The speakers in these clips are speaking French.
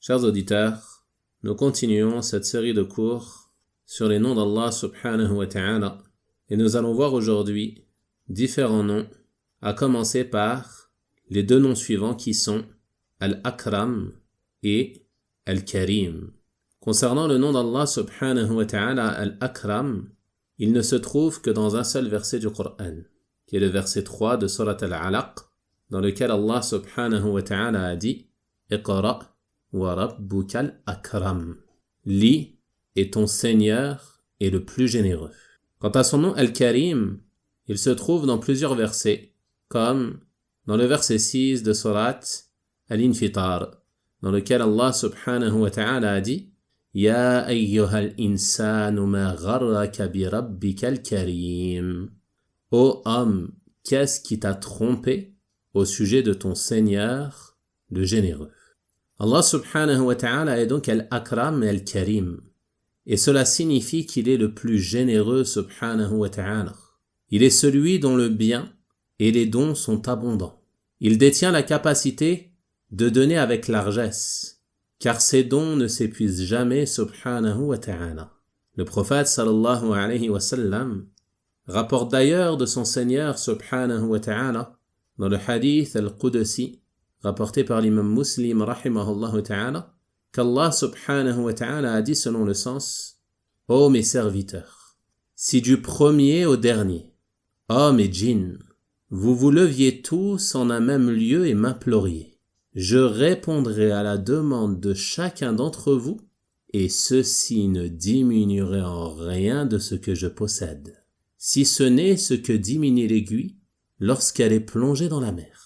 Chers auditeurs, nous continuons cette série de cours sur les noms d'Allah subhanahu wa ta'ala et nous allons voir aujourd'hui différents noms, à commencer par les deux noms suivants qui sont Al-Akram et Al-Karim. Concernant le nom d'Allah subhanahu wa ta'ala Al-Akram, il ne se trouve que dans un seul verset du Coran, qui est le verset 3 de Surat Al-Alaq, dans lequel Allah subhanahu wa ta'ala a dit « Iqra' wa rabbukal akram » Lis et ton Seigneur est le plus généreux. Quant à son nom Al-Karim, il se trouve dans plusieurs versets, comme dans le verset 6 de Surat Al-Infitar, dans lequel Allah subhanahu wa ta'ala a dit « Ya ayyuhal insanu ma gharraka bi rabbikal karim » Ô homme, qu'est-ce qui t'a trompé au sujet de ton Seigneur, le généreux? Allah subhanahu wa ta'ala est donc Al-Akram et Al-Karim. Et cela signifie qu'il est le plus généreux subhanahu wa ta'ala. Il est celui dont le bien et les dons sont abondants. Il détient la capacité de donner avec largesse, car ses dons ne s'épuisent jamais subhanahu wa ta'ala. Le prophète sallallahu alayhi wa sallam rapporte d'ailleurs de son Seigneur subhanahu wa ta'ala dans le hadith al-Qudsi rapporté par l'imam Muslim rahimahullah ta'ala qu'Allah subhanahu wa ta'ala a dit selon le sens « Ô mes serviteurs, si du premier au dernier, hommes et djinns, vous vous leviez tous en un même lieu et m'imploriez, je répondrai à la demande de chacun d'entre vous et ceci ne diminuerait en rien de ce que je possède, si ce n'est ce que diminue l'aiguille lorsqu'elle est plongée dans la mer. »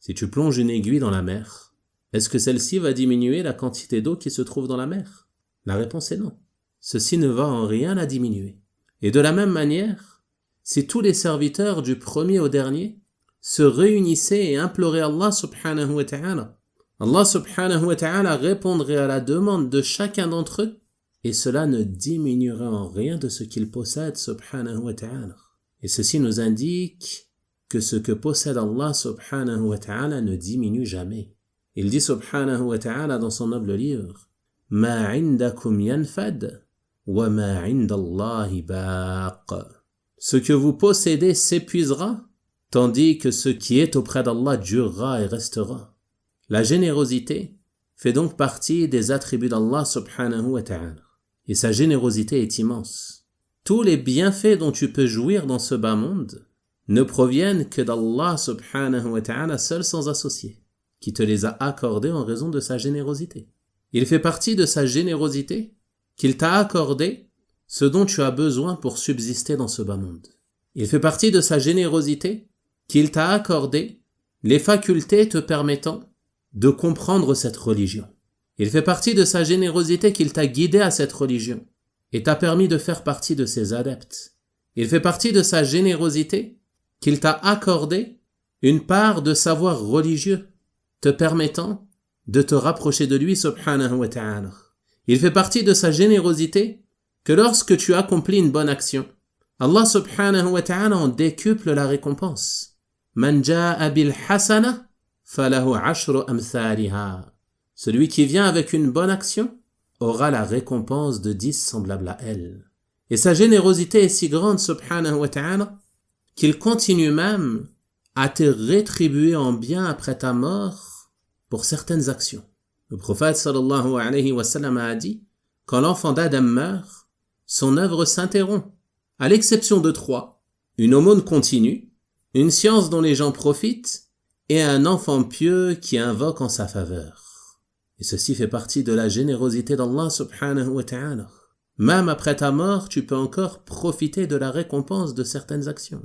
Si tu plonges une aiguille dans la mer, est-ce que celle-ci va diminuer la quantité d'eau qui se trouve dans la mer? La réponse est non. Ceci ne va en rien la diminuer. Et de la même manière, si tous les serviteurs du premier au dernier se réunissaient et imploraient Allah subhanahu wa ta'ala, Allah subhanahu wa ta'ala répondrait à la demande de chacun d'entre eux et cela ne diminuerait en rien de ce qu'ils possèdent subhanahu wa ta'ala. Et ceci nous indique que ce que possède Allah subhanahu wa ta'ala ne diminue jamais. Il dit subhanahu wa ta'ala dans son noble livre « Ma 'indakum yanfad wa ma 'indallahi baq » Ce que vous possédez s'épuisera, tandis que ce qui est auprès d'Allah durera et restera. La générosité fait donc partie des attributs d'Allah subhanahu wa ta'ala. Et sa générosité est immense. Tous les bienfaits dont tu peux jouir dans ce bas monde ne proviennent que d'Allah subhanahu wa ta'ala seul sans associé, qui te les a accordés en raison de sa générosité. Il fait partie de sa générosité qu'il t'a accordé ce dont tu as besoin pour subsister dans ce bas monde. Il fait partie de sa générosité qu'il t'a accordé les facultés te permettant de comprendre cette religion. Il fait partie de sa générosité qu'il t'a guidé à cette religion et t'a permis de faire partie de ses adeptes. Il fait partie de sa générosité qu'il t'a accordé une part de savoir religieux, te permettant de te rapprocher de lui subhanahu wa ta'ala. Il fait partie de sa générosité que lorsque tu accomplis une bonne action, Allah subhanahu wa ta'ala en décuple la récompense. Man ja'a bil hasana falahu ashru amthaliha. Celui qui vient avec une bonne action aura la récompense de 10 semblables à elle. Et sa générosité est si grande subhanahu wa ta'ala qu'il continue même à te rétribuer en bien après ta mort pour certaines actions. Le prophète sallallahu alayhi wa sallam a dit, quand l'enfant d'Adam meurt, son œuvre s'interrompt, à l'exception de 3, une aumône continue, une science dont les gens profitent, et un enfant pieux qui invoque en sa faveur. Et ceci fait partie de la générosité d'Allah subhanahu wa ta'ala. Même après ta mort, tu peux encore profiter de la récompense de certaines actions.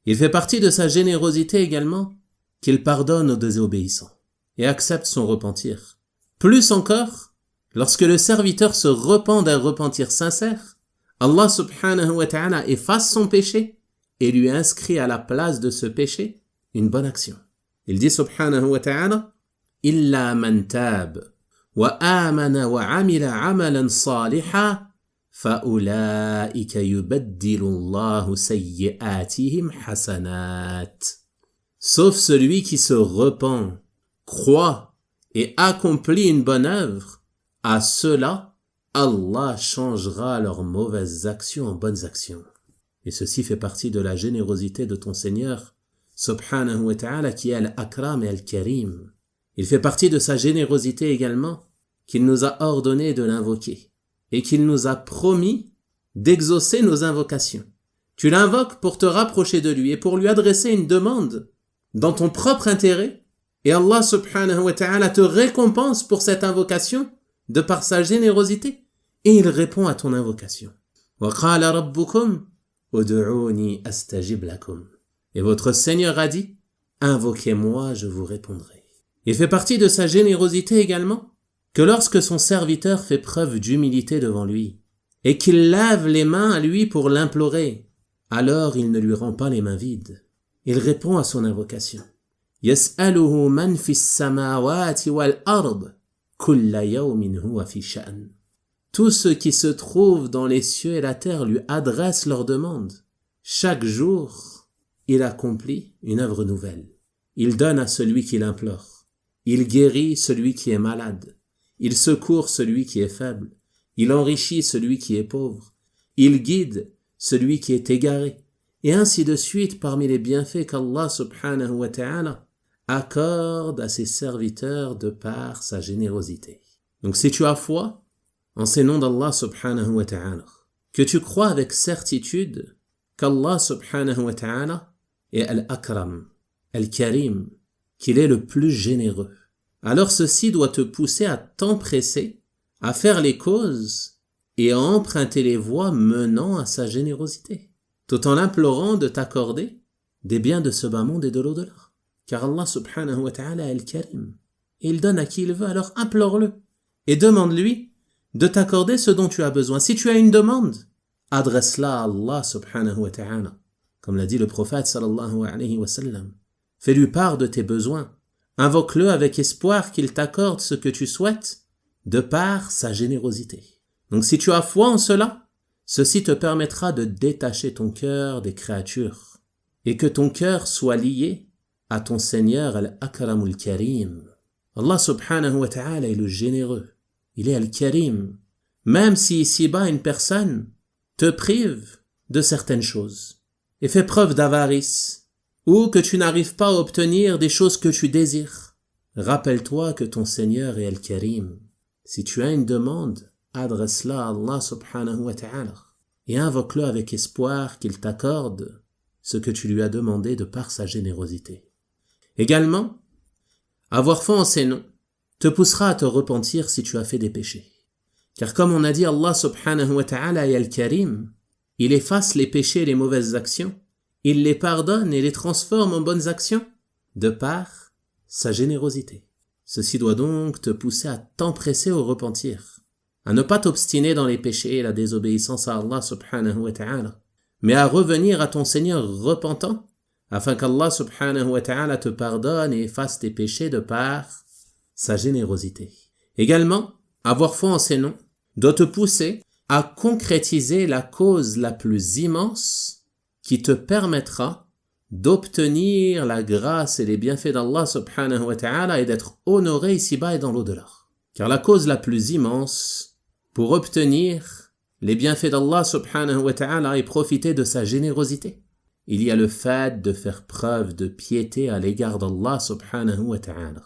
Il fait partie de sa générosité également qu'il pardonne aux désobéissants et accepte son repentir. Plus encore, lorsque le serviteur se repent d'un repentir sincère, Allah subhanahu wa ta'ala efface son péché et lui inscrit à la place de ce péché une bonne action. Il dit subhanahu wa ta'ala « Illa man tab wa amana wa amila amalan saliha » فَأُولَٰئِكَ يُبَدِّلُ اللَّهُ سَيِّئَاتِهِمْ حَسَنَاتٍ. Sauf celui qui se repent, croit et accomplit une bonne œuvre, à ceux-là, Allah changera leurs mauvaises actions en bonnes actions. Et ceci fait partie de la générosité de ton Seigneur, subhanahu wa ta'ala, qui est Al-Akram et Al-Karim. Il fait partie de sa générosité également qu'il nous a ordonné de l'invoquer et qu'il nous a promis d'exaucer nos invocations. Tu l'invoques pour te rapprocher de lui et pour lui adresser une demande dans ton propre intérêt, et Allah subhanahu wa ta'ala te récompense pour cette invocation de par sa générosité, et il répond à ton invocation. وَقَالَ رَبُّكُمْ أُدْعُونِي أَسْتَجِبْ لَكُمْ. Et votre Seigneur a dit, invoquez-moi, je vous répondrai. Il fait partie de sa générosité également que lorsque son serviteur fait preuve d'humilité devant lui et qu'il lève les mains à lui pour l'implorer, alors il ne lui rend pas les mains vides. Il répond à son invocation. يَسْأَلُهُ مَنْ فِي السَّمَاوَاتِ وَالْأَرْضِ كُلَّ يَوْمٍ هُوَ فِي شَأْنٍ. Tous ceux qui se trouvent dans les cieux et la terre lui adressent leurs demandes. Chaque jour, il accomplit une œuvre nouvelle. Il donne à celui qui l'implore. Il guérit celui qui est malade. Il secourt celui qui est faible. Il enrichit celui qui est pauvre. Il guide celui qui est égaré. Et ainsi de suite parmi les bienfaits qu'Allah subhanahu wa ta'ala accorde à ses serviteurs de par sa générosité. Donc si tu as foi en ces noms d'Allah subhanahu wa ta'ala, que tu crois avec certitude qu'Allah subhanahu wa ta'ala est Al-Akram, Al-Karim, qu'il est le plus généreux, alors ceci doit te pousser à t'empresser, à faire les causes et à emprunter les voies menant à sa générosité, tout en l'implorant de t'accorder des biens de ce bas monde et de l'au-delà. Car Allah subhanahu wa ta'ala est Al-Karim. Et il donne à qui il veut, alors implore-le. Et demande-lui de t'accorder ce dont tu as besoin. Si tu as une demande, adresse-la à Allah subhanahu wa ta'ala. Comme l'a dit le prophète sallallahu alayhi wa sallam. Fais-lui part de tes besoins. Invoque-le avec espoir qu'il t'accorde ce que tu souhaites de par sa générosité. Donc si tu as foi en cela, ceci te permettra de détacher ton cœur des créatures et que ton cœur soit lié à ton Seigneur Al-Akramul Karim. Allah subhanahu wa ta'ala est le généreux. Il est Al-Karim. Même si ici-bas une personne te prive de certaines choses et fait preuve d'avarice ou que tu n'arrives pas à obtenir des choses que tu désires, rappelle-toi que ton Seigneur est Al-Karim. Si tu as une demande, adresse-la à Allah subhanahu wa ta'ala et invoque-le avec espoir qu'il t'accorde ce que tu lui as demandé de par sa générosité. Également, avoir foi en ces noms te poussera à te repentir si tu as fait des péchés. Car comme on a dit, Allah subhanahu wa ta'ala est Al-Karim, il efface les péchés et les mauvaises actions, il les pardonne et les transforme en bonnes actions de par sa générosité. Ceci doit donc te pousser à t'empresser au repentir, à ne pas t'obstiner dans les péchés et la désobéissance à Allah subhanahu wa ta'ala, mais à revenir à ton Seigneur repentant, afin qu'Allah subhanahu wa ta'ala te pardonne et efface tes péchés de par sa générosité. Également, avoir foi en ces noms doit te pousser à concrétiser la cause la plus immense qui te permettra d'obtenir la grâce et les bienfaits d'Allah subhanahu wa ta'ala et d'être honoré ici-bas et dans l'au-delà. Car la cause la plus immense pour obtenir les bienfaits d'Allah subhanahu wa ta'ala et profiter de sa générosité, il y a le fait de faire preuve de piété à l'égard d'Allah subhanahu wa ta'ala.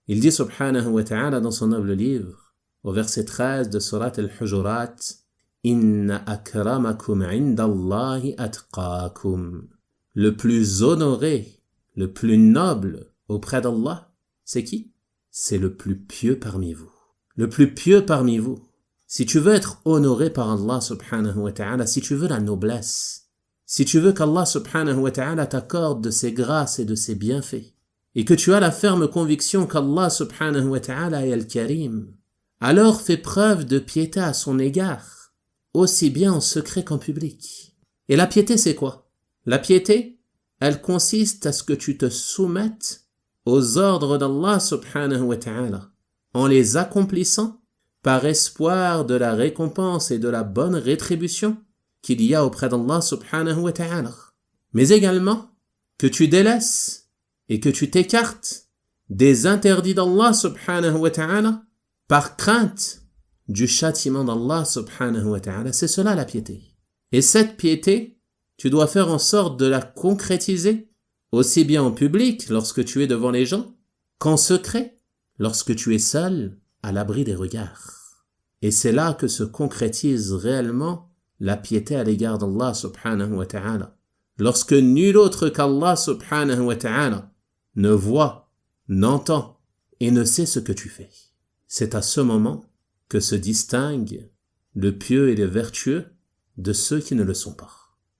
Il dit subhanahu wa ta'ala dans son noble livre, au verset 13 de Surat Al-Hujurat, « Inna akramakum indallahi atqakum » Le plus honoré, le plus noble auprès d'Allah, c'est qui? C'est le plus pieux parmi vous. Le plus pieux parmi vous. Si tu veux être honoré par Allah subhanahu wa ta'ala, si tu veux la noblesse, si tu veux qu'Allah subhanahu wa ta'ala t'accorde de ses grâces et de ses bienfaits, et que tu as la ferme conviction qu'Allah subhanahu wa ta'ala est Al-Karim, alors fais preuve de piété à son égard, aussi bien en secret qu'en public. Et la piété, c'est quoi? La piété, elle consiste à ce que tu te soumettes aux ordres d'Allah subhanahu wa ta'ala, en les accomplissant par espoir de la récompense et de la bonne rétribution qu'il y a auprès d'Allah subhanahu wa ta'ala. Mais également, que tu délaisses et que tu t'écartes des interdits d'Allah subhanahu wa ta'ala par crainte du châtiment d'Allah subhanahu wa ta'ala. C'est cela la piété. Et cette piété, tu dois faire en sorte de la concrétiser, aussi bien en public, lorsque tu es devant les gens, qu'en secret, lorsque tu es seul, à l'abri des regards. Et c'est là que se concrétise réellement la piété à l'égard d'Allah subhanahu wa ta'ala. Lorsque nul autre qu'Allah subhanahu wa ta'ala ne voit, n'entend et ne sait ce que tu fais. C'est à ce moment que se distinguent le pieux et le vertueux de ceux qui ne le sont pas.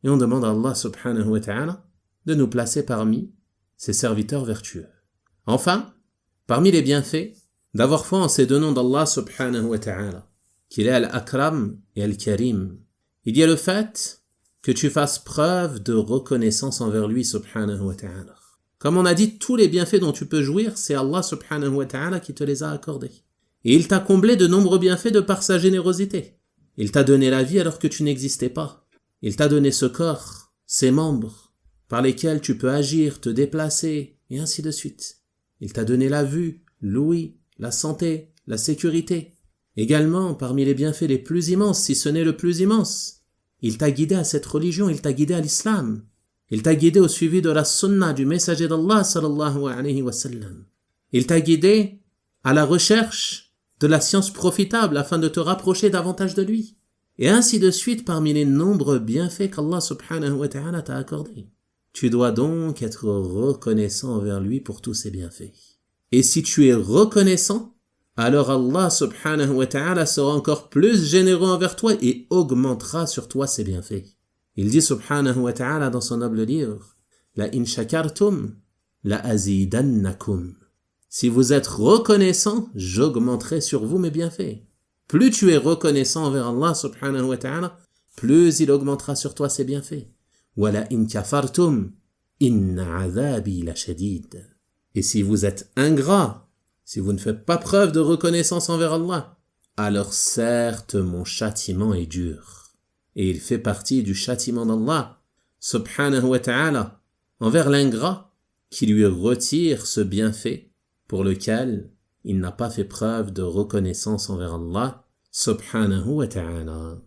Et on demande à Allah subhanahu wa ta'ala de nous placer parmi ses serviteurs vertueux. Enfin, parmi les bienfaits, d'avoir foi en ces deux noms d'Allah subhanahu wa ta'ala, qu'il est Al-Akram et Al-Karim, il y a le fait que tu fasses preuve de reconnaissance envers lui subhanahu wa ta'ala. Comme on a dit, tous les bienfaits dont tu peux jouir, c'est Allah subhanahu wa ta'ala qui te les a accordés. Et il t'a comblé de nombreux bienfaits de par sa générosité. Il t'a donné la vie alors que tu n'existais pas. Il t'a donné ce corps, ces membres, par lesquels tu peux agir, te déplacer, et ainsi de suite. Il t'a donné la vue, l'ouïe, la santé, la sécurité. Également, parmi les bienfaits les plus immenses, si ce n'est le plus immense, il t'a guidé à cette religion, il t'a guidé à l'islam. Il t'a guidé au suivi de la sunna du messager d'Allah sallallahu alayhi wa sallam. Il t'a guidé à la recherche de la science profitable afin de te rapprocher davantage de lui. Et ainsi de suite parmi les nombreux bienfaits qu'Allah subhanahu wa ta'ala t'a accordés. Tu dois donc être reconnaissant envers lui pour tous ces bienfaits. Et si tu es reconnaissant, alors Allah subhanahu wa ta'ala sera encore plus généreux envers toi et augmentera sur toi ses bienfaits. Il dit subhanahu wa ta'ala dans son noble livre, La in shakartum, la azidannakum. Si vous êtes reconnaissant, j'augmenterai sur vous mes bienfaits. Plus tu es reconnaissant envers Allah subhanahu wa ta'ala, plus il augmentera sur toi ses bienfaits. Wa la in kafartum, inna azabi la shadid. Et si vous êtes ingrat, si vous ne faites pas preuve de reconnaissance envers Allah, alors certes mon châtiment est dur. Et il fait partie du châtiment d'Allah, subhanahu wa ta'ala, envers l'ingrat qui lui retire ce bienfait pour lequel il n'a pas fait preuve de reconnaissance envers Allah, subhanahu wa ta'ala.